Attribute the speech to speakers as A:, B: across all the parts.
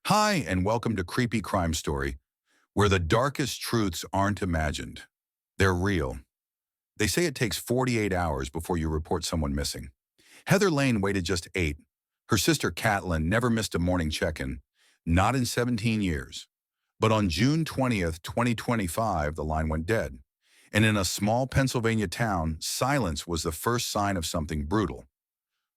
A: Hi, and welcome to Creepy Crime Story, where the darkest truths aren't imagined. They're real. They say it takes 48 hours before you report someone missing. Heather Lane waited just 8. Her sister Catelyn never missed a morning check-in, not in 17 years. But on June 20th, 2025, the line went dead. And in a small Pennsylvania town, silence was the first sign of something brutal.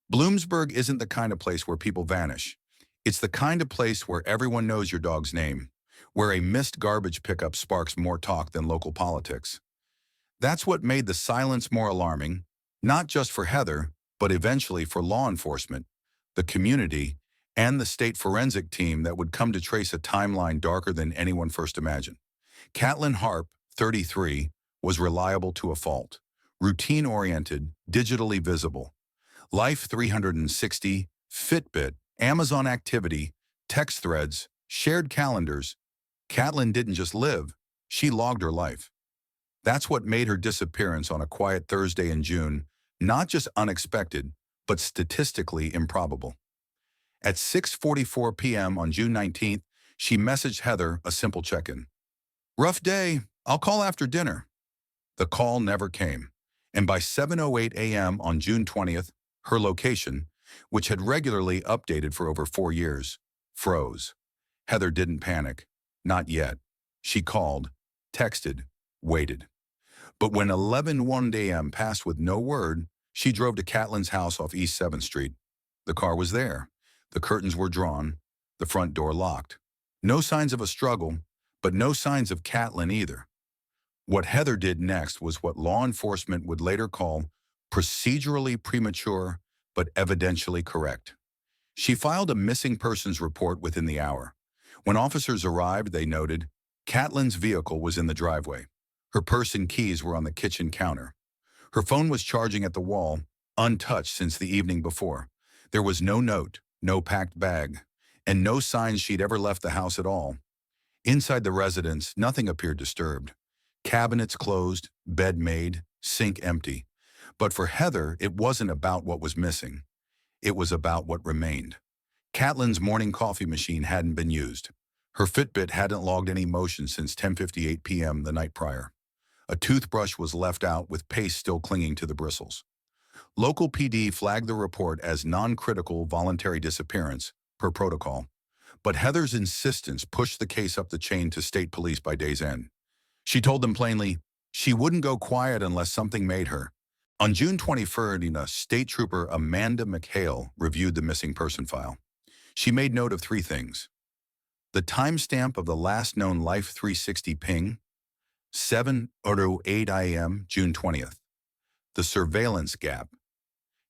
A: Bloomsburg isn't the kind of place where people vanish. It's the kind of place where everyone knows your dog's name, where a missed garbage pickup sparks more talk than local politics. That's what made the silence more alarming, not just for Heather, but eventually for law enforcement, the community, and the state forensic team that would come to trace a timeline darker than anyone first imagined. Catelyn Harp, 33, was reliable to a fault, routine-oriented, digitally visible. Life 360, Fitbit, Amazon activity, text threads, shared calendars. Catelyn didn't just live, she logged her life. That's what made her disappearance on a quiet Thursday in June not just unexpected, but statistically improbable. At 6:44 p.m. on June 19th, she messaged Heather a simple check-in. "Rough day, I'll call after dinner." The call never came, and by 7:08 a.m. on June 20th, her location, which had regularly updated for over 4 years, froze. Heather didn't panic. Not yet. She called, texted, waited. But when 11:01 a.m. passed with no word, she drove to Catelyn's house off East 7th Street. The car was there. The curtains were drawn. The front door locked. No signs of a struggle, but no signs of Catelyn either. What Heather did next was what law enforcement would later call procedurally premature, but evidentially correct. She filed a missing persons report within the hour. When officers arrived, they noted, Catelyn's vehicle was in the driveway. Her purse and keys were on the kitchen counter. Her phone was charging at the wall, untouched since the evening before. There was no note, no packed bag, and no signs she'd ever left the house at all. Inside the residence, nothing appeared disturbed. Cabinets closed, bed made, sink empty. But for Heather, it wasn't about what was missing. It was about what remained. Catelyn's morning coffee machine hadn't been used. Her Fitbit hadn't logged any motion since 10:58 p.m. the night prior. A toothbrush was left out with paste still clinging to the bristles. Local PD flagged the report as non-critical voluntary disappearance, per protocol. But Heather's insistence pushed the case up the chain to state police by day's end. She told them plainly, she wouldn't go quiet unless something made her. On June 23rd, State Trooper Amanda McHale reviewed the missing person file. She made note of 3 things. The timestamp of the last known Life 360 ping, 7:08 a.m., June 20th. The surveillance gap.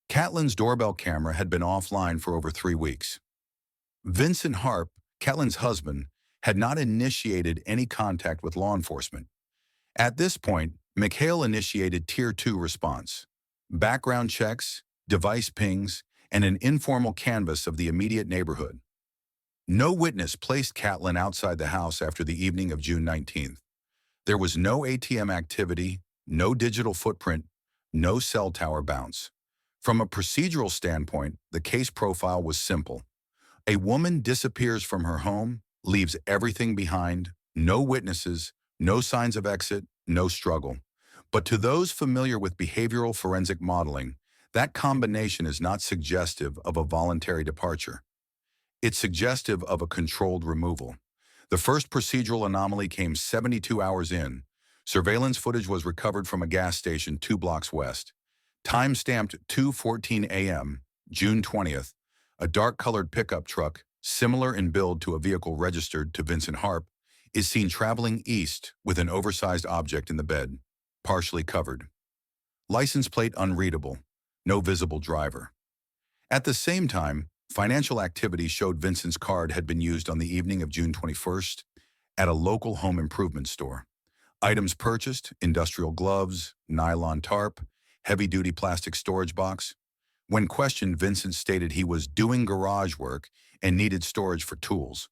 A: Catelyn's doorbell camera had been offline for over 3 weeks. Vincent Harp, Catelyn's husband, had not initiated any contact with law enforcement. At this point, McHale initiated Tier 2 response, background checks, device pings, and an informal canvass of the immediate neighborhood. No witness placed Catelyn outside the house after the evening of June 19th. There was no ATM activity, no digital footprint, no cell tower bounce. From a procedural standpoint, the case profile was simple. A woman disappears from her home, leaves everything behind, no witnesses, no signs of exit, no struggle. But to those familiar with behavioral forensic modeling, that combination is not suggestive of a voluntary departure. It's suggestive of a controlled removal. The first procedural anomaly came 72 hours in. Surveillance footage was recovered from a gas station 2 blocks west. Time-stamped 2:14 a.m., June 20th, a dark-colored pickup truck, similar in build to a vehicle registered to Vincent Harp, is seen traveling east with an oversized object in the bed, partially covered. License plate unreadable, no visible driver. At the same time, financial activity showed Vincent's card had been used on the evening of June 21st at a local home improvement store. Items purchased, industrial gloves, nylon tarp, heavy-duty plastic storage box. When questioned, Vincent stated he was doing garage work and needed storage for tools.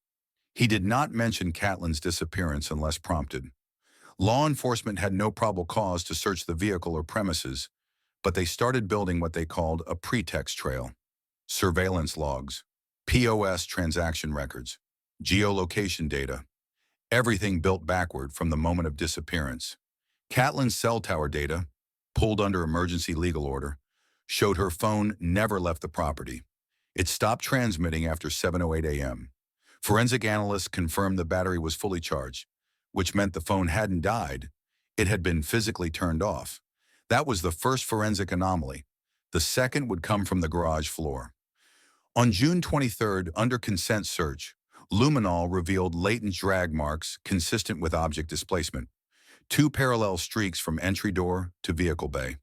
A: He did not mention Catelyn's disappearance unless prompted. Law enforcement had no probable cause to search the vehicle or premises, but they started building what they called a pretext trail. Surveillance logs, POS transaction records, geolocation data, everything built backward from the moment of disappearance. Catlin's cell tower data, pulled under emergency legal order, showed her phone never left the property. It stopped transmitting after 7:08 a.m. Forensic analysts confirmed the battery was fully charged, which meant the phone hadn't died. It had been physically turned off. That was the first forensic anomaly. The second would come from the garage floor. On June 23rd, under consent search, luminol revealed latent drag marks consistent with object displacement. Two parallel streaks from entry door to vehicle bay.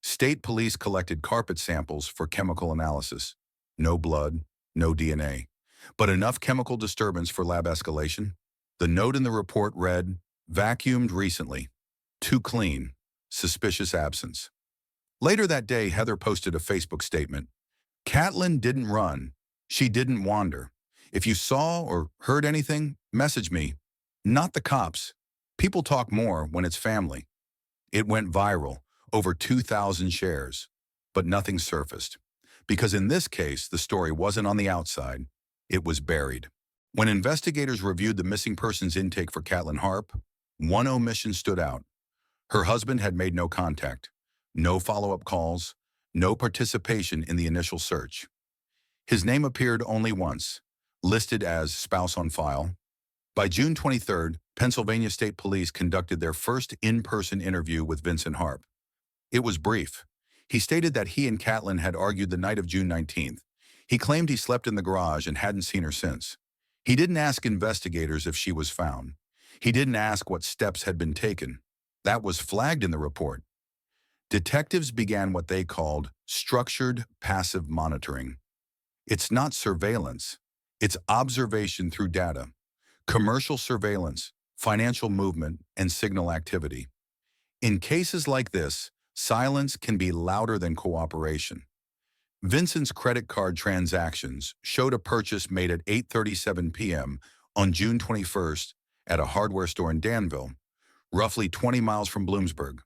A: State police collected carpet samples for chemical analysis. No blood, no DNA, but enough chemical disturbance for lab escalation. The note in the report read, "Vacuumed recently. Too clean. Suspicious absence." Later that day, Heather posted a Facebook statement. "Catlin didn't run. She didn't wander. If you saw or heard anything, message me. Not the cops. People talk more when it's family." It went viral, over 2,000 shares, but nothing surfaced. Because in this case, the story wasn't on the outside, it was buried. When investigators reviewed the missing persons intake for Catlin Harp, one omission stood out. Her husband had made no contact, no follow-up calls, no participation in the initial search. His name appeared only once, listed as spouse on file. By June 23rd, Pennsylvania State Police conducted their first in-person interview with Vincent Harp. It was brief. He stated that he and Catlin had argued the night of June 19th. He claimed he slept in the garage and hadn't seen her since. He didn't ask investigators if she was found. He didn't ask what steps had been taken. That was flagged in the report. Detectives began what they called structured passive monitoring. It's not surveillance. It's observation through data, commercial surveillance, financial movement, and signal activity. In cases like this, silence can be louder than cooperation. Vincent's credit card transactions showed a purchase made at 8:37 p.m. on June 21st at a hardware store in Danville, roughly 20 miles from Bloomsburg.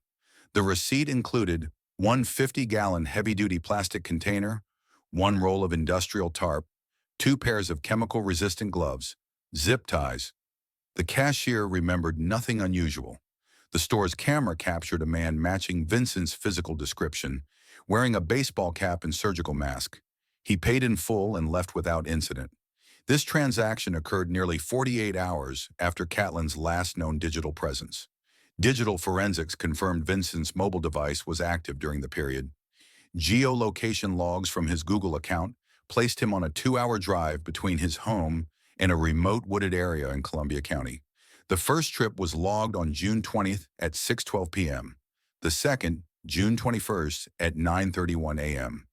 A: The receipt included one 50-gallon heavy-duty plastic container, one roll of industrial tarp, two pairs of chemical-resistant gloves, zip ties. The cashier remembered nothing unusual. The store's camera captured a man matching Vincent's physical description, wearing a baseball cap and surgical mask. He paid in full and left without incident. This transaction occurred nearly 48 hours after Catlin's last known digital presence. Digital forensics confirmed Vincent's mobile device was active during the period. Geolocation logs from his Google account placed him on a 2-hour drive between his home and a remote wooded area in Columbia County. The first trip was logged on June 20th at 6:12 p.m. The second, June 21st at 9:31 a.m.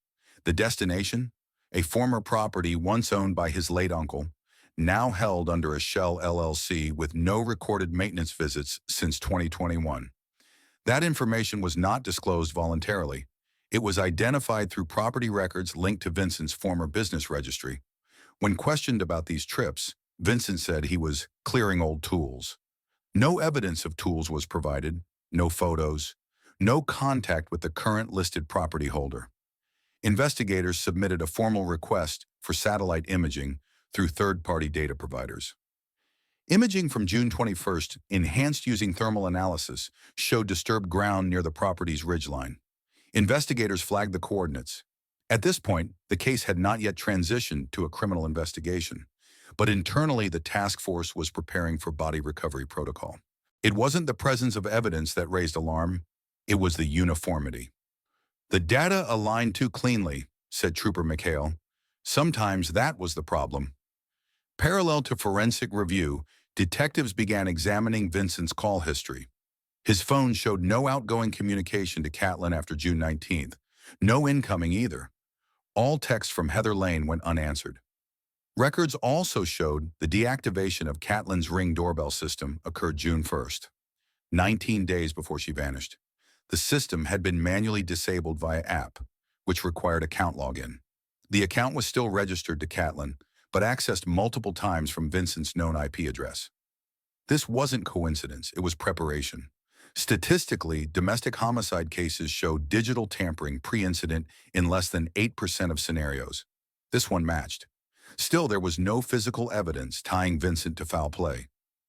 A: The destination? A former property once owned by his late uncle, now held under a shell LLC with no recorded maintenance visits since 2021. That information was not disclosed voluntarily. It was identified through property records linked to Vincent's former business registry. When questioned about these trips, Vincent said he was clearing old tools. No evidence of tools was provided, no photos, no contact with the current listed property holder. Investigators submitted a formal request for satellite imaging through third-party data providers. Imaging from June 21st, enhanced using thermal analysis, showed disturbed ground near the property's ridgeline. Investigators flagged the coordinates. At this point, the case had not yet transitioned to a criminal investigation, but internally the task force was preparing for body recovery protocol. It wasn't the presence of evidence that raised alarm, it was the uniformity. "The data aligned too cleanly," said Trooper McHale. Sometimes that was the problem. Parallel to forensic review, detectives began examining Vincent's call history. His phone showed no outgoing communication to Catlin after June 19th, no incoming either. All texts from Heather Lane went unanswered. Records also showed the deactivation of Catlin's Ring doorbell system occurred June 1st, 19 days before she vanished. The system had been manually disabled via app, which required account login. The account was still registered to Catlin, but accessed multiple times from Vincent's known IP address. This wasn't coincidence, it was preparation. Statistically, domestic homicide cases show digital tampering pre-incident in less than 8% of scenarios. This one matched. Still, there was no physical evidence tying Vincent to foul play.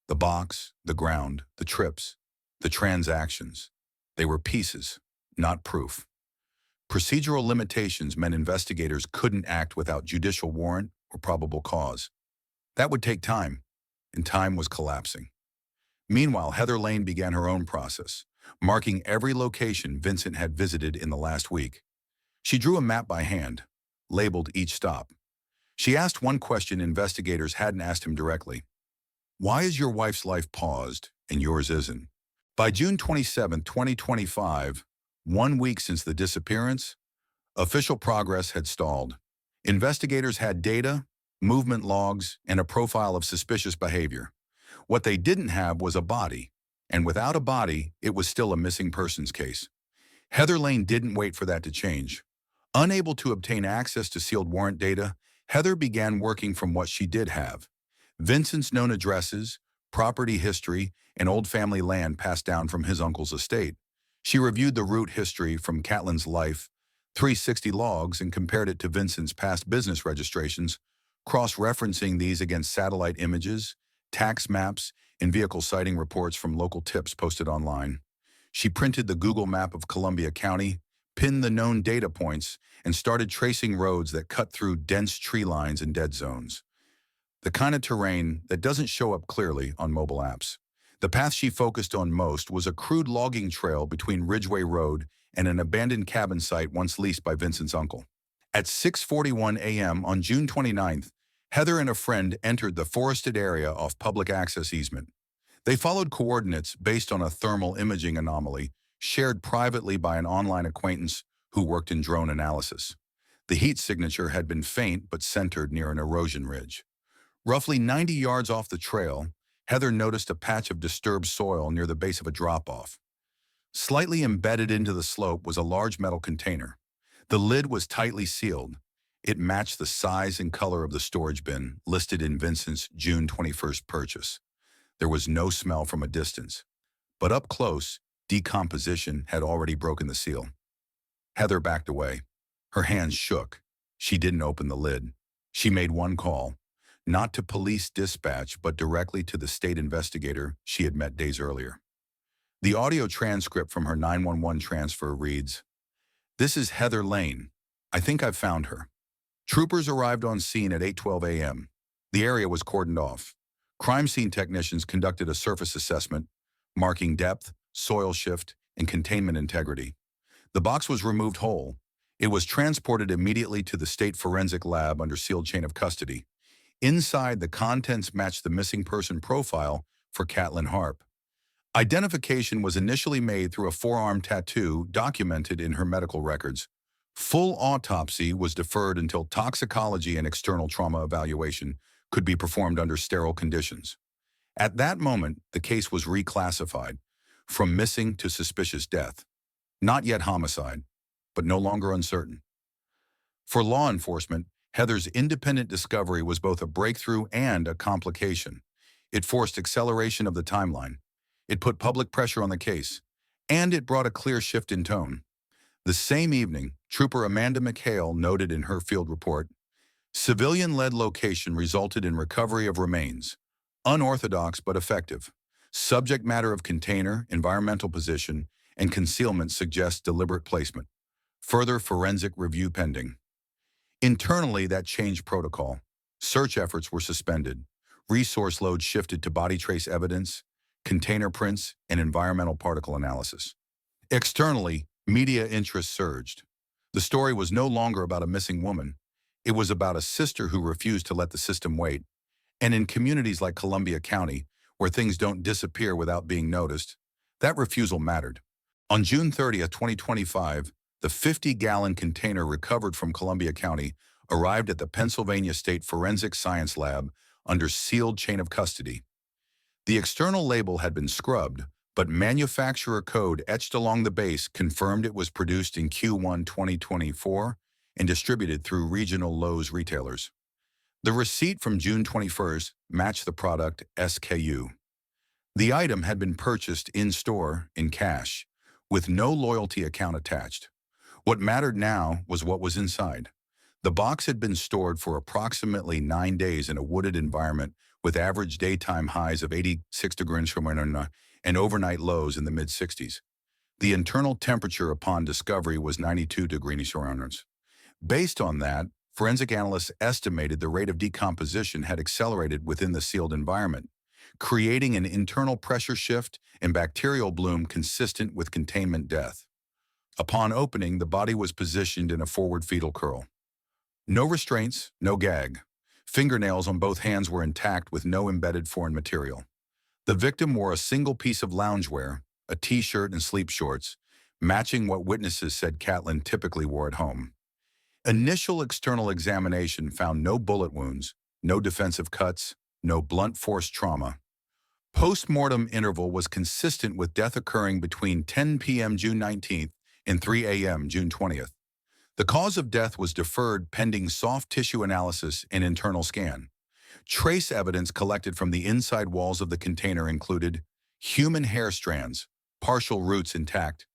A: The box, the ground, the trips, the transactions. They were pieces, not proof. Procedural limitations meant investigators couldn't act without judicial warrant or probable cause. That would take time, and time was collapsing. Meanwhile, Heather Lane began her own process, marking every location Vincent had visited in the last week. She drew a map by hand, labeled each stop. She asked one question investigators hadn't asked him directly. Why is your wife's life paused and yours isn't? By June 27, 2025, 1 week since the disappearance, official progress had stalled. Investigators had data, movement logs, and a profile of suspicious behavior. What they didn't have was a body, and without a body, it was still a missing persons case. Heather Lane didn't wait for that to change. Unable to obtain access to sealed warrant data, Heather began working from what she did have. Vincent's known addresses, property history, and old family land passed down from his uncle's estate. She reviewed the route history from Catlin's Life 360 logs and compared it to Vincent's past business registrations, cross-referencing these against satellite images, tax maps, and vehicle sighting reports from local tips posted online. She printed the Google map of Columbia County, pinned the known data points, and started tracing roads that cut through dense tree lines and dead zones. The kind of terrain that doesn't show up clearly on mobile apps. The path she focused on most was a crude logging trail between Ridgeway Road and an abandoned cabin site once leased by Vincent's uncle. At 6:41 a.m. on June 29th, Heather and a friend entered the forested area off public access easement. They followed coordinates based on a thermal imaging anomaly shared privately by an online acquaintance who worked in drone analysis. The heat signature had been faint but centered near an erosion ridge. Roughly 90 yards off the trail, Heather noticed a patch of disturbed soil near the base of a drop-off. Slightly embedded into the slope was a large metal container. The lid was tightly sealed. It matched the size and color of the storage bin listed in Vincent's June 21st purchase. There was no smell from a distance, but up close, decomposition had already broken the seal. Heather backed away. Her hands shook. She didn't open the lid. She made one call, not to police dispatch, but directly to the state investigator she had met days earlier. The audio transcript from her 911 transfer reads, "This is Heather Lane. I think I've found her." Troopers arrived on scene at 8:12 a.m. The area was cordoned off. Crime scene technicians conducted a surface assessment, marking depth, soil shift, and containment integrity. The box was removed whole. It was transported immediately to the state forensic lab under sealed chain of custody. Inside, the contents matched the missing person profile for Catlin Harp. Identification was initially made through a forearm tattoo documented in her medical records. Full autopsy was deferred until toxicology and external trauma evaluation could be performed under sterile conditions. At that moment, the case was reclassified from missing to suspicious death. Not yet homicide, but no longer uncertain. For law enforcement, Heather's independent discovery was both a breakthrough and a complication. It forced acceleration of the timeline. It put public pressure on the case, and it brought a clear shift in tone. The same evening, Trooper Amanda McHale noted in her field report, "Civilian-led location resulted in recovery of remains. Unorthodox but effective. Subject matter of container, environmental position, and concealment suggests deliberate placement. Further forensic review pending." Internally, that changed protocol. Search efforts were suspended. Resource load shifted to body trace evidence, container prints, and environmental particle analysis. Externally, media interest surged. The story was no longer about a missing woman. It was about a sister who refused to let the system wait. And in communities like Columbia County, where things don't disappear without being noticed, that refusal mattered. On June 30th, 2025, the 50-gallon container recovered from Columbia County arrived at the Pennsylvania State Forensic Science Lab under sealed chain of custody. The external label had been scrubbed, but manufacturer code etched along the base confirmed it was produced in Q1 2024 and distributed through regional Lowe's retailers. The receipt from June 21st matched the product SKU. The item had been purchased in-store in cash, with no loyalty account attached. What mattered now was what was inside. The box had been stored for approximately 9 days in a wooded environment with average daytime highs of 86 degrees and overnight lows in the mid-60s. The internal temperature upon discovery was 92 degrees Fahrenheit. Based on that, forensic analysts estimated the rate of decomposition had accelerated within the sealed environment, creating an internal pressure shift and bacterial bloom consistent with containment death. Upon opening, the body was positioned in a forward fetal curl. No restraints, no gag. Fingernails on both hands were intact with no embedded foreign material. The victim wore a single piece of loungewear, a t-shirt and sleep shorts, matching what witnesses said Catlin typically wore at home. Initial external examination found no bullet wounds, no defensive cuts, no blunt force trauma. Post-mortem interval was consistent with death occurring between 10 p.m. June 19th and 3 a.m. June 20th. The cause of death was deferred pending soft tissue analysis and internal scan. Trace evidence collected from the inside walls of the container included human hair strands, partial roots intact,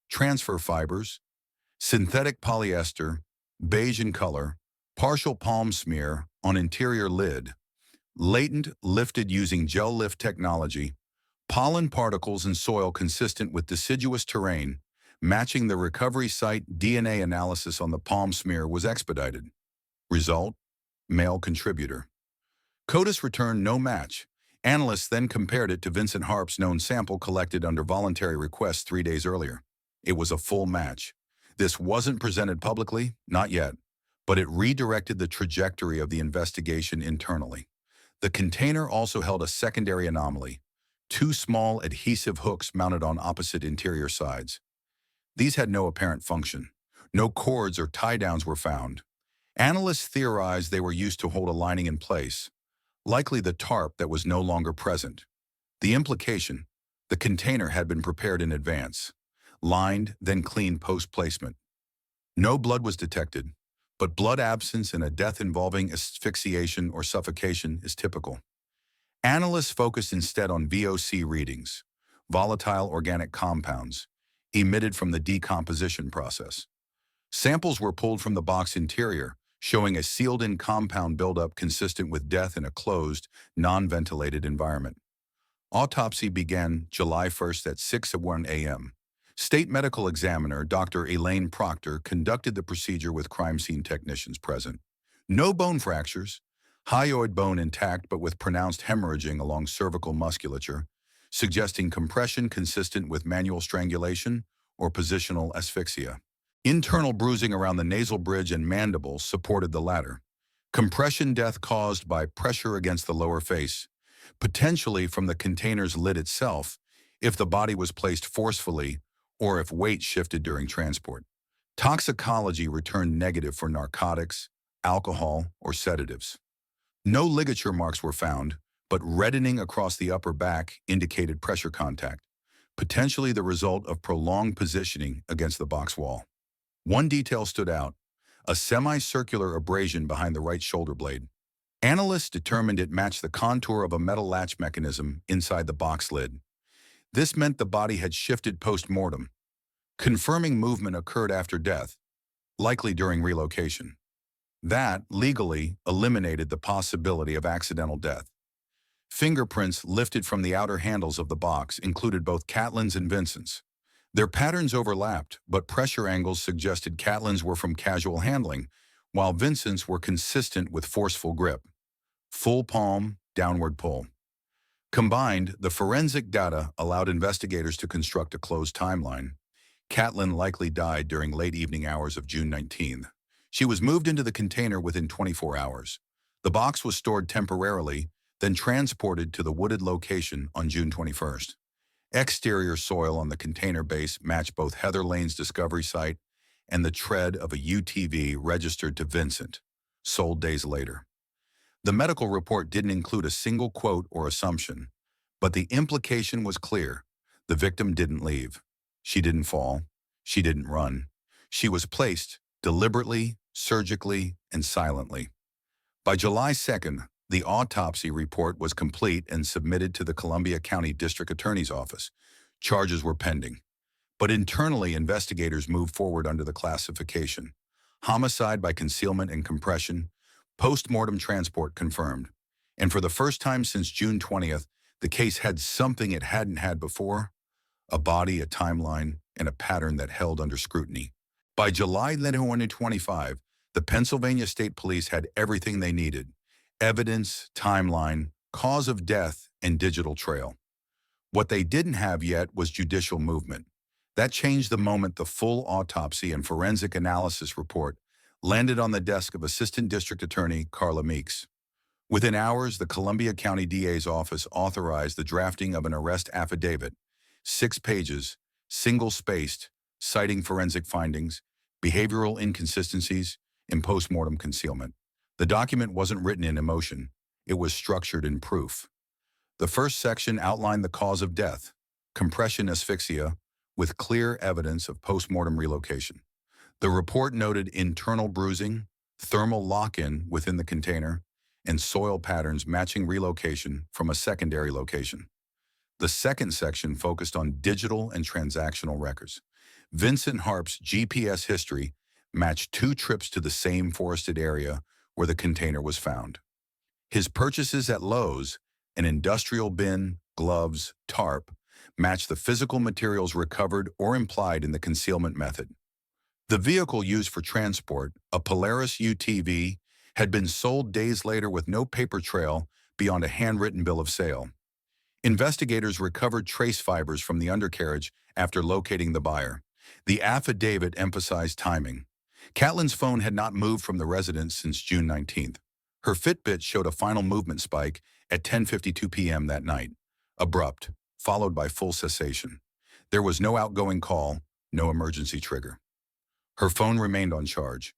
A: transfer fibers, synthetic polyester, beige in color, partial palm smear on interior lid, latent lifted using gel lift technology, pollen particles in soil consistent with deciduous terrain, matching the recovery site. DNA analysis on the palm smear was expedited. Result: male contributor. CODIS returned no match. Analysts then compared it to Vincent Harp's known sample collected under voluntary request 3 days earlier. It was a full match. This wasn't presented publicly, not yet, but it redirected the trajectory of the investigation internally. The container also held a secondary anomaly: 2 small adhesive hooks mounted on opposite interior sides. These had no apparent function. No cords or tie-downs were found. Analysts theorized they were used to hold a lining in place, likely the tarp that was no longer present. The implication: the container had been prepared in advance, lined, then cleaned post-placement. No blood was detected, but blood absence in a death involving asphyxiation or suffocation is typical. Analysts focused instead on VOC readings, volatile organic compounds, emitted from the decomposition process. Samples were pulled from the box interior, showing a sealed-in compound buildup consistent with death in a closed, non-ventilated environment. Autopsy began July 1st at 6:01 a.m. State Medical Examiner Dr. Elaine Proctor conducted the procedure with crime scene technicians present. No bone fractures, hyoid bone intact but with pronounced hemorrhaging along cervical musculature, suggesting compression consistent with manual strangulation or positional asphyxia. Internal bruising around the nasal bridge and mandibles supported the latter. Compression death caused by pressure against the lower face, potentially from the container's lid itself, if the body was placed forcefully or if weight shifted during transport. Toxicology returned negative for narcotics, alcohol, or sedatives. No ligature marks were found, but reddening across the upper back indicated pressure contact, potentially the result of prolonged positioning against the box wall. One detail stood out: a semicircular abrasion behind the right shoulder blade. Analysts determined it matched the contour of a metal latch mechanism inside the box lid. This meant the body had shifted post-mortem, confirming movement occurred after death, likely during relocation. That legally eliminated the possibility of accidental death. Fingerprints lifted from the outer handles of the box included both Catlin's and Vincent's. Their patterns overlapped, but pressure angles suggested Catlin's were from casual handling, while Vincent's were consistent with forceful grip. Full palm, downward pull. Combined, the forensic data allowed investigators to construct a closed timeline. Catlin likely died during late evening hours of June 19th. She was moved into the container within 24 hours. The box was stored temporarily, then transported to the wooded location on June 21st. Exterior soil on the container base matched both Heather Lane's discovery site and the tread of a UTV registered to Vincent, sold days later. The medical report didn't include a single quote or assumption, but the implication was clear: the victim didn't leave. She didn't fall. She didn't run. She was placed deliberately, surgically, and silently. By July 2nd, the autopsy report was complete and submitted to the Columbia County District Attorney's Office. Charges were pending, but internally investigators moved forward under the classification: Homicide by concealment and compression. Post-mortem transport confirmed. And for the first time since June 20th, the case had something it hadn't had before: a body, a timeline, and a pattern that held under scrutiny. By July 2025, the Pennsylvania State Police had everything they needed: evidence, timeline, cause of death, and digital trail. What they didn't have yet was judicial movement. That changed the moment the full autopsy and forensic analysis report landed on the desk of Assistant District Attorney Carla Meeks. Within hours, the Columbia County DA's office authorized the drafting of an arrest affidavit, 6 pages, single-spaced, citing forensic findings, behavioral inconsistencies, and post-mortem concealment. The document wasn't written in emotion. It was structured in proof. The first section outlined the cause of death: compression asphyxia, with clear evidence of post-mortem relocation. The report noted internal bruising, thermal lock-in within the container, and soil patterns matching relocation from a secondary location. The second section focused on digital and transactional records. Vincent Harp's GPS history matched 2 trips to the same forested area where the container was found. His purchases at Lowe's, an industrial bin, gloves, tarp, matched the physical materials recovered or implied in the concealment method. The vehicle used for transport, a Polaris UTV, had been sold days later with no paper trail beyond a handwritten bill of sale. Investigators recovered trace fibers from the undercarriage after locating the buyer. The affidavit emphasized timing. Catlin's phone had not moved from the residence since June 19th. Her Fitbit showed a final movement spike at 10:52 p.m. that night, abrupt, followed by full cessation. There was no outgoing call, no emergency trigger. Her phone remained on charge.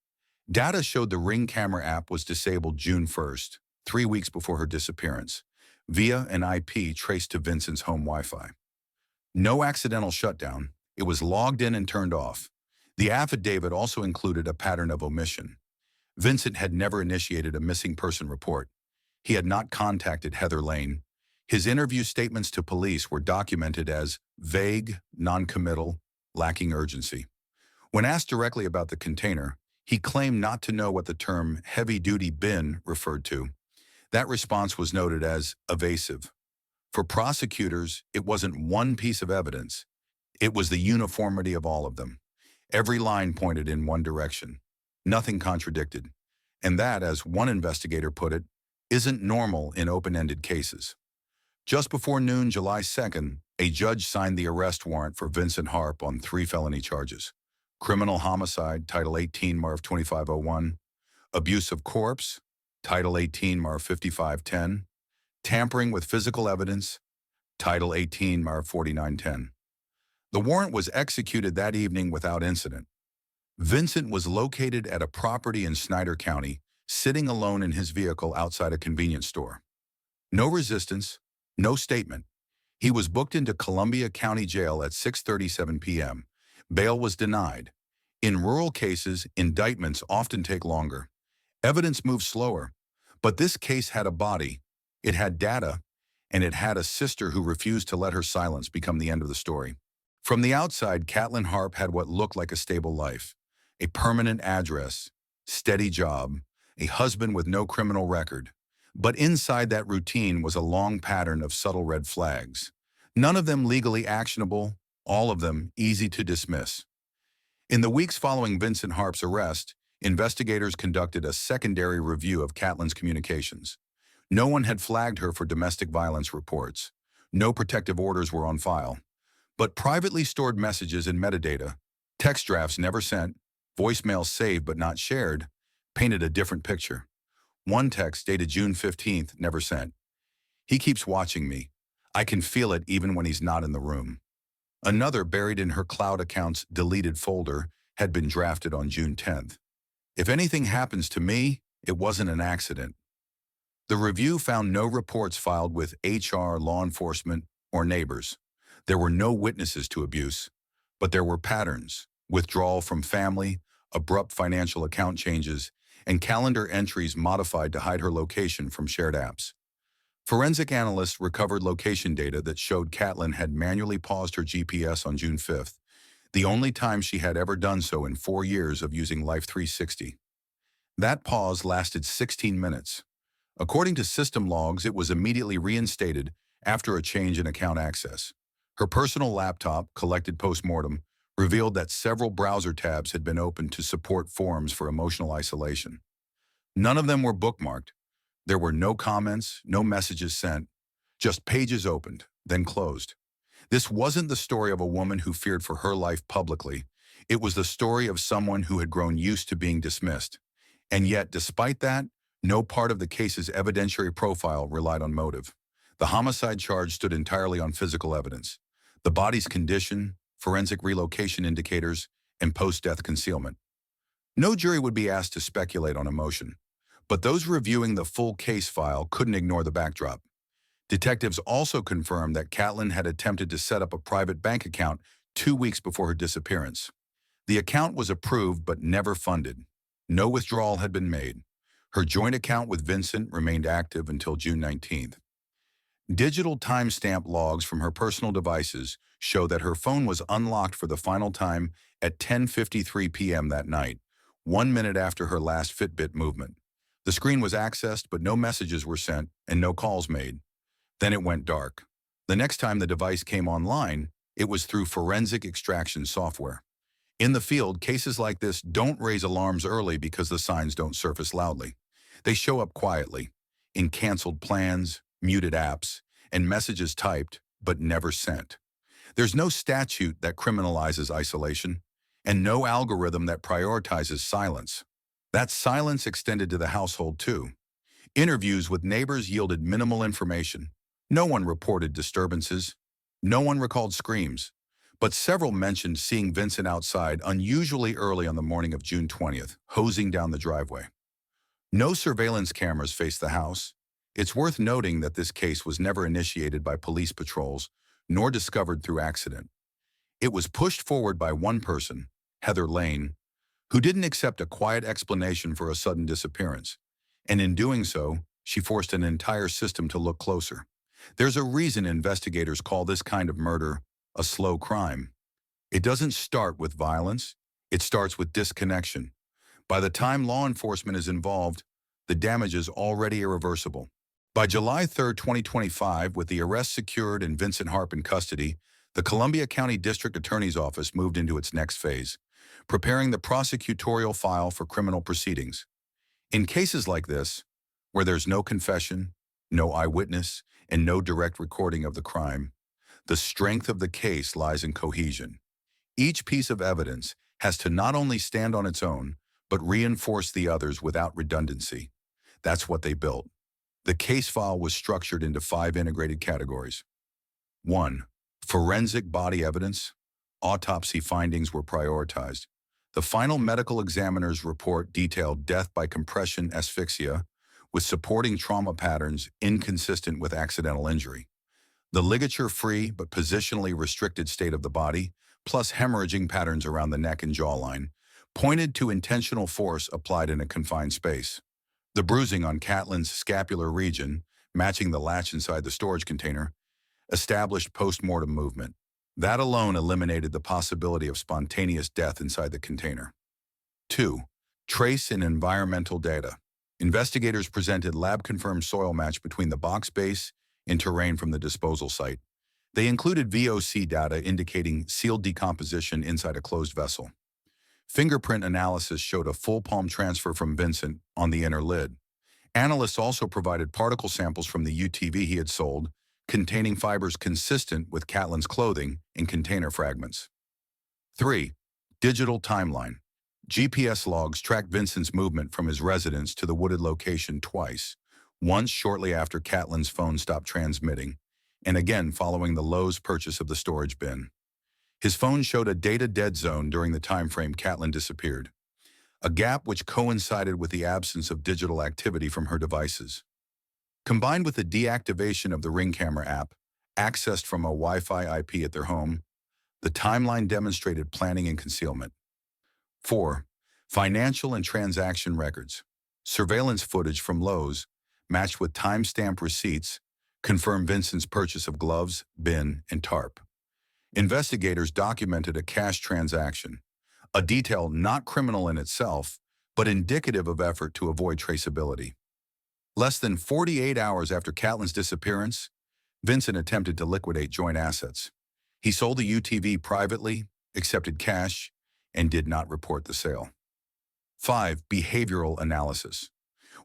A: Data showed the Ring camera app was disabled June 1st, 3 weeks before her disappearance, via an IP traced to Vincent's home Wi-Fi. No accidental shutdown. It was logged in and turned off. The affidavit also included a pattern of omission. Vincent had never initiated a missing person report. He had not contacted Heather Lane. His interview statements to police were documented as vague, non-committal, lacking urgency. When asked directly about the container, he claimed not to know what the term heavy-duty bin referred to. That response was noted as evasive. For prosecutors, it wasn't one piece of evidence. It was the uniformity of all of them. Every line pointed in one direction. Nothing contradicted. And that, as one investigator put it, isn't normal in open-ended cases. Just before noon, July 2nd, a judge signed the arrest warrant for Vincent Harp on 3 felony charges: criminal homicide, Title 18, Marv 2501, abuse of corpse, Title 18, Marv 5510, tampering with physical evidence, Title 18, Marv 4910. The warrant was executed that evening without incident. Vincent was located at a property in Snyder County, sitting alone in his vehicle outside a convenience store. No resistance, no statement. He was booked into Columbia County Jail at 6:37 p.m. Bail was denied. In rural cases, indictments often take longer. Evidence moves slower. But this case had a body, it had data, and it had a sister who refused to let her silence become the end of the story. From the outside, Catlin Harp had what looked like a stable life: a permanent address, steady job, a husband with no criminal record. But inside that routine was a long pattern of subtle red flags. None of them legally actionable, all of them easy to dismiss. In the weeks following Vincent Harp's arrest, investigators conducted a secondary review of Catlin's communications. No one had flagged her for domestic violence reports. No protective orders were on file. But privately stored messages and metadata, text drafts never sent, voicemails saved but not shared, painted a different picture. One text dated June 15th, never sent: "He keeps watching me. I can feel it even when he's not in the room." Another, buried in her cloud account's deleted folder, had been drafted on June 10th. "If anything happens to me, it wasn't an accident." The review found no reports filed with HR, law enforcement, or neighbors. There were no witnesses to abuse, but there were patterns: withdrawal from family, abrupt financial account changes, and calendar entries modified to hide her location from shared apps. Forensic analysts recovered location data that showed Catlin had manually paused her GPS on June 5th. the only time she had ever done so in 4 years of using Life 360. That pause lasted 16 minutes. According to system logs, it was immediately reinstated after a change in account access. Her personal laptop, collected post-mortem, revealed that several browser tabs had been opened to support forums for emotional isolation. None of them were bookmarked. There were no comments, no messages sent, just pages opened, then closed. This wasn't the story of a woman who feared for her life publicly. It was the story of someone who had grown used to being dismissed. And yet, despite that, no part of the case's evidentiary profile relied on motive. The homicide charge stood entirely on physical evidence: the body's condition, forensic relocation indicators, and post-death concealment. No jury would be asked to speculate on emotion, but those reviewing the full case file couldn't ignore the backdrop. Detectives also confirmed that Catlin had attempted to set up a private bank account 2 weeks before her disappearance. The account was approved but never funded. No withdrawal had been made. Her joint account with Vincent remained active until June 19th. Digital timestamp logs from her personal devices show that her phone was unlocked for the final time at 10:53 p.m. that night, 1 minute after her last Fitbit movement. The screen was accessed, but no messages were sent and no calls made. Then it went dark. The next time the device came online, it was through forensic extraction software. In the field, cases like this don't raise alarms early because the signs don't surface loudly. They show up quietly, in canceled plans, muted apps, and messages typed but never sent. There's no statute that criminalizes isolation, and no algorithm that prioritizes silence. That silence extended to the household too. Interviews with neighbors yielded minimal information. No one reported disturbances. No one recalled screams. But several mentioned seeing Vincent outside unusually early on the morning of June 20th, hosing down the driveway. No surveillance cameras faced the house. It's worth noting that this case was never initiated by police patrols, nor discovered through accident. It was pushed forward by one person, Heather Lane, who didn't accept a quiet explanation for a sudden disappearance. And in doing so, she forced an entire system to look closer. There's a reason investigators call this kind of murder a slow crime. It doesn't start with violence. It starts with disconnection. By the time law enforcement is involved, the damage is already irreversible. By July 3, 2025, with the arrest secured and Vincent Harp in custody, the Columbia County District Attorney's Office moved into its next phase, preparing the prosecutorial file for criminal proceedings. In cases like this, where there's no confession, no eyewitness, and no direct recording of the crime, the strength of the case lies in cohesion. Each piece of evidence has to not only stand on its own, but reinforce the others without redundancy. That's what they built. The case file was structured into 5 integrated categories. 1. Forensic body evidence. Autopsy findings were prioritized. The final medical examiner's report detailed death by compression asphyxia, with supporting trauma patterns inconsistent with accidental injury. The ligature-free but positionally restricted state of the body, plus hemorrhaging patterns around the neck and jawline, pointed to intentional force applied in a confined space. The bruising on Catlin's scapular region, matching the latch inside the storage container, established post-mortem movement. That alone eliminated the possibility of spontaneous death inside the container. 2. Trace and environmental data. Investigators presented lab-confirmed soil match between the box base and terrain from the disposal site. They included VOC data indicating sealed decomposition inside a closed vessel. Fingerprint analysis showed a full palm transfer from Vincent on the inner lid. Analysts also provided particle samples from the UTV he had sold, containing fibers consistent with Catlin's clothing and container fragments. 3. Digital timeline. GPS logs tracked Vincent's movement from his residence to the wooded location twice, once shortly after Catlin's phone stopped transmitting, and again following the Lowe's purchase of the storage bin. His phone showed a data dead zone during the time frame Catlin disappeared, a gap which coincided with the absence of digital activity from her devices. Combined with the deactivation of the Ring Camera app, accessed from a Wi-Fi IP at their home, the timeline demonstrated planning and concealment. 4. Financial and transaction records. Surveillance footage from Lowe's, matched with timestamp receipts, confirmed Vincent's purchase of gloves, bin, and tarp. Investigators documented a cash transaction, a detail not criminal in itself, but indicative of effort to avoid traceability. Less than 48 hours after Catlin's disappearance, Vincent attempted to liquidate joint assets. He sold the UTV privately, accepted cash, and did not report the sale. 5. Behavioral analysis.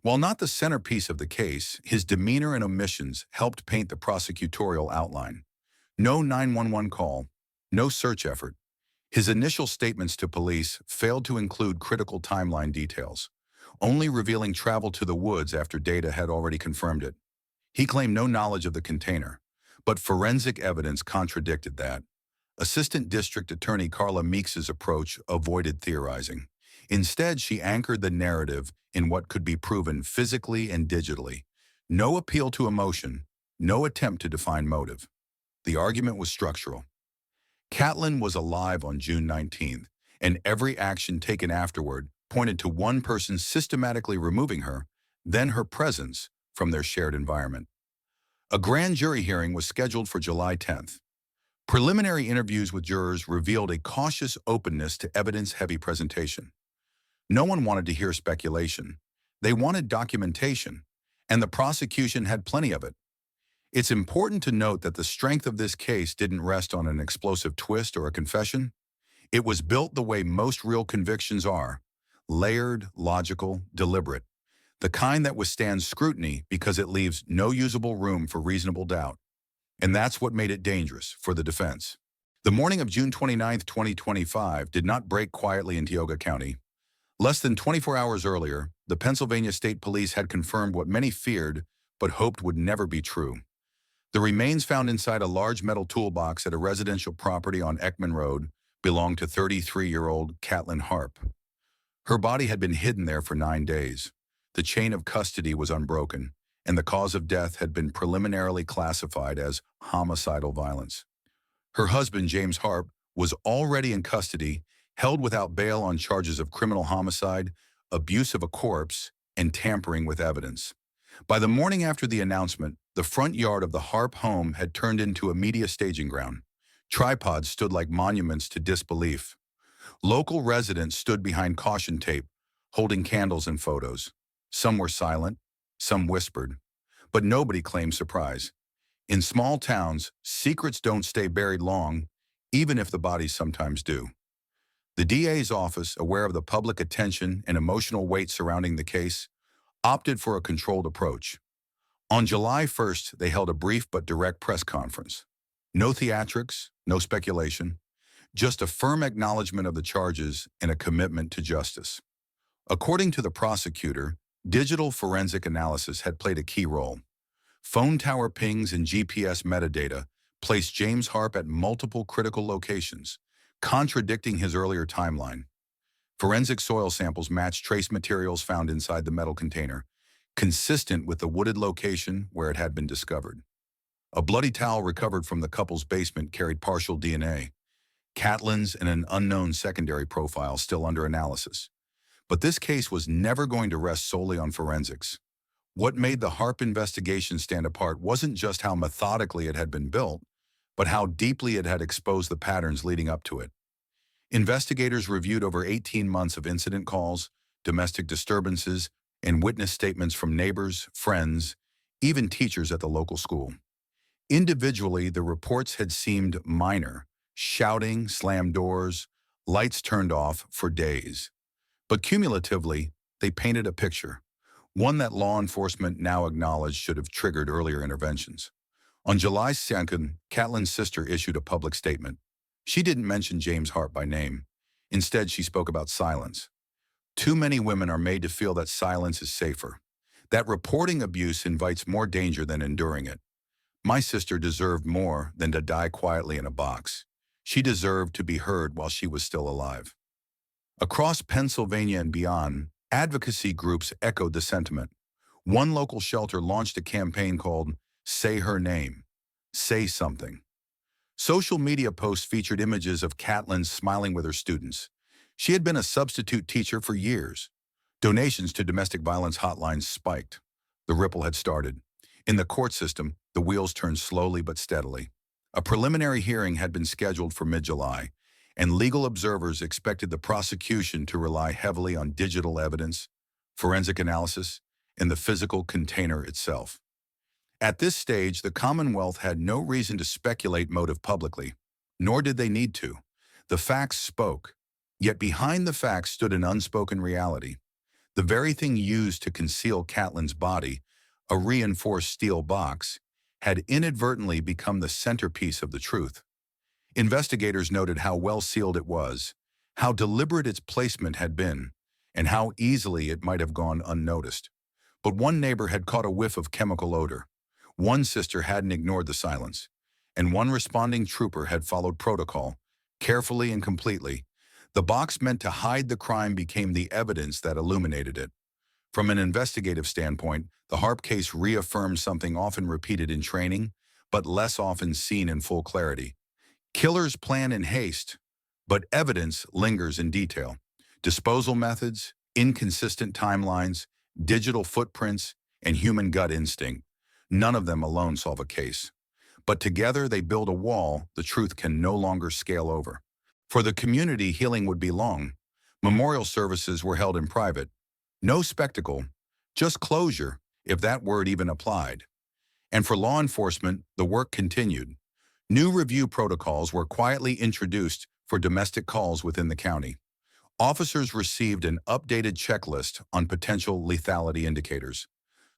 A: While not the centerpiece of the case, his demeanor and omissions helped paint the prosecutorial outline. No 911 call, no search effort. His initial statements to police failed to include critical timeline details, only revealing travel to the woods after data had already confirmed it. He claimed no knowledge of the container, but forensic evidence contradicted that. Assistant District Attorney Carla Meeks's approach avoided theorizing. Instead, she anchored the narrative in what could be proven physically and digitally. No appeal to emotion, no attempt to define motive. The argument was structural. Catlin was alive on June 19th, and every action taken afterward pointed to one person systematically removing her, then her presence, from their shared environment. A grand jury hearing was scheduled for July 10th. Preliminary interviews with jurors revealed a cautious openness to evidence-heavy presentation. No one wanted to hear speculation. They wanted documentation, and the prosecution had plenty of it. It's important to note that the strength of this case didn't rest on an explosive twist or a confession. It was built the way most real convictions are: layered, logical, deliberate. The kind that withstands scrutiny because it leaves no usable room for reasonable doubt. And that's what made it dangerous for the defense. The morning of June 29, 2025 did not break quietly in Tioga County. Less than 24 hours earlier, the Pennsylvania State Police had confirmed what many feared but hoped would never be true. The remains found inside a large metal toolbox at a residential property on Ekman Road belonged to 33-year-old Catlin Harp. Her body had been hidden there for 9 days. The chain of custody was unbroken, and the cause of death had been preliminarily classified as homicidal violence. Her husband, James Harp, was already in custody, held without bail on charges of criminal homicide, abuse of a corpse, and tampering with evidence. By the morning after the announcement, the front yard of the Harp home had turned into a media staging ground. Tripods stood like monuments to disbelief. Local residents stood behind caution tape, holding candles and photos. Some were silent, some whispered, but nobody claimed surprise. In small towns, secrets don't stay buried long, even if the bodies sometimes do. The DA's office, aware of the public attention and emotional weight surrounding the case, opted for a controlled approach. On July 1st, they held a brief but direct press conference. No theatrics, no speculation, just a firm acknowledgement of the charges and a commitment to justice. According to the prosecutor, digital forensic analysis had played a key role. Phone tower pings and GPS metadata placed James Harp at multiple critical locations, contradicting his earlier timeline. Forensic soil samples matched trace materials found inside the metal container, consistent with the wooded location where it had been discovered. A bloody towel recovered from the couple's basement carried partial DNA. Catlin's and an unknown secondary profile still under analysis. But this case was never going to rest solely on forensics. What made the Harp investigation stand apart wasn't just how methodically it had been built, but how deeply it had exposed the patterns leading up to it. Investigators reviewed over 18 months of incident calls, domestic disturbances, and witness statements from neighbors, friends, even teachers at the local school. Individually, the reports had seemed minor: shouting, slammed doors, lights turned off for days. But cumulatively, they painted a picture, one that law enforcement now acknowledged should have triggered earlier interventions. On July 2nd, Catlin's sister issued a public statement. She didn't mention James Harp by name. Instead, she spoke about silence. Too many women are made to feel that silence is safer, that reporting abuse invites more danger than enduring it. My sister deserved more than to die quietly in a box. She deserved to be heard while she was still alive. Across Pennsylvania and beyond, advocacy groups echoed the sentiment. One local shelter launched a campaign called "Say Her Name." Say something. Social media posts featured images of Catlin smiling with her students. She had been a substitute teacher for years. Donations to domestic violence hotlines spiked. The ripple had started. In the court system, the wheels turned slowly but steadily. A preliminary hearing had been scheduled for mid-July, and legal observers expected the prosecution to rely heavily on digital evidence, forensic analysis, and the physical container itself. At this stage, the Commonwealth had no reason to speculate motive publicly, nor did they need to. The facts spoke. Yet behind the facts stood an unspoken reality. The very thing used to conceal Catlin's body, a reinforced steel box, had inadvertently become the centerpiece of the truth. Investigators noted how well sealed it was, how deliberate its placement had been, and how easily it might have gone unnoticed. But one neighbor had caught a whiff of chemical odor. One sister hadn't ignored the silence, and one responding trooper had followed protocol, carefully and completely. The box meant to hide the crime became the evidence that illuminated it. From an investigative standpoint, the Harp case reaffirmed something often repeated in training, but less often seen in full clarity. Killers plan in haste, but evidence lingers in detail. Disposal methods, inconsistent timelines, digital footprints, and human gut instinct. None of them alone solve a case. But together they build a wall the truth can no longer scale over. For the community, healing would be long. Memorial services were held in private. No spectacle, just closure, if that word even applied. And for law enforcement, the work continued. New review protocols were quietly introduced for domestic calls within the county. Officers received an updated checklist on potential lethality indicators.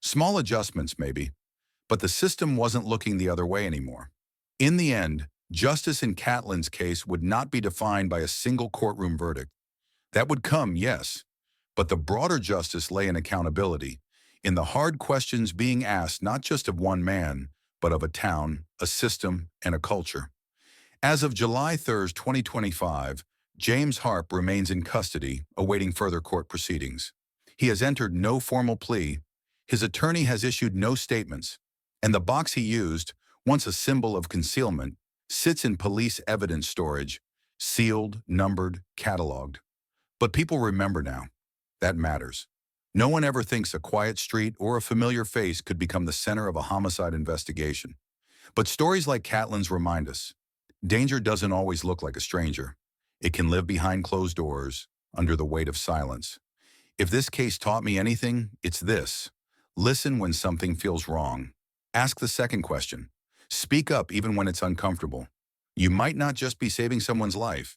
A: Small adjustments, maybe, but the system wasn't looking the other way anymore. In the end, justice in Catlin's case would not be defined by a single courtroom verdict. That would come, yes, but the broader justice lay in accountability, in the hard questions being asked not just of one man, but of a town, a system, and a culture. As of July 3, 2025, James Harp remains in custody, awaiting further court proceedings. He has entered no formal plea, his attorney has issued no statements, and the box he used, once a symbol of concealment, sits in police evidence storage, sealed, numbered, cataloged. But people remember now. That matters. No one ever thinks a quiet street or a familiar face could become the center of a homicide investigation. But stories like Catlin's remind us, danger doesn't always look like a stranger. It can live behind closed doors, under the weight of silence. If this case taught me anything, it's this. Listen when something feels wrong. Ask the second question. Speak up even when it's uncomfortable. You might not just be saving someone's life.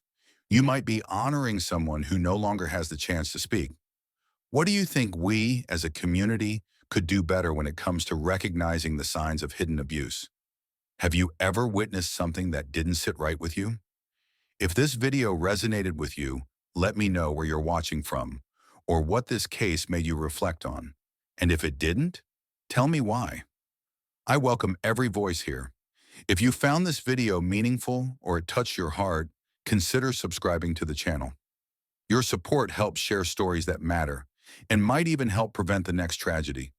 A: You might be honoring someone who no longer has the chance to speak. What do you think we, as a community, could do better when it comes to recognizing the signs of hidden abuse? Have you ever witnessed something that didn't sit right with you? If this video resonated with you, let me know where you're watching from, or what this case made you reflect on. And if it didn't, tell me why. I welcome every voice here. If you found this video meaningful or it touched your heart, consider subscribing to the channel. Your support helps share stories that matter and might even help prevent the next tragedy.